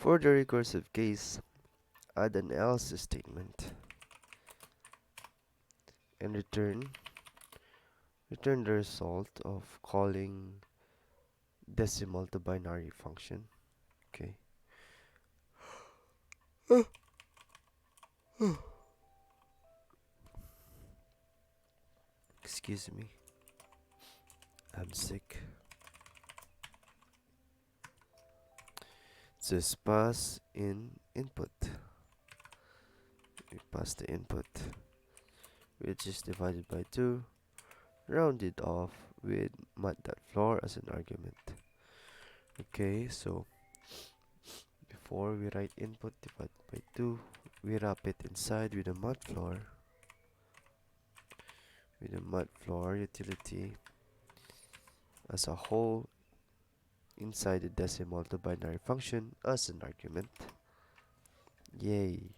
For the recursive case, add an else statement and return the result of calling decimal to binary function. Okay. Excuse me, I'm sick. Just pass in input. We pass the input, which is divided by 2, rounded off with mat.floor as an argument. Okay, so before we write input divided by 2, we wrap it inside with a mat.floor utility as a whole inside the decimal to binary function as an argument. Yay!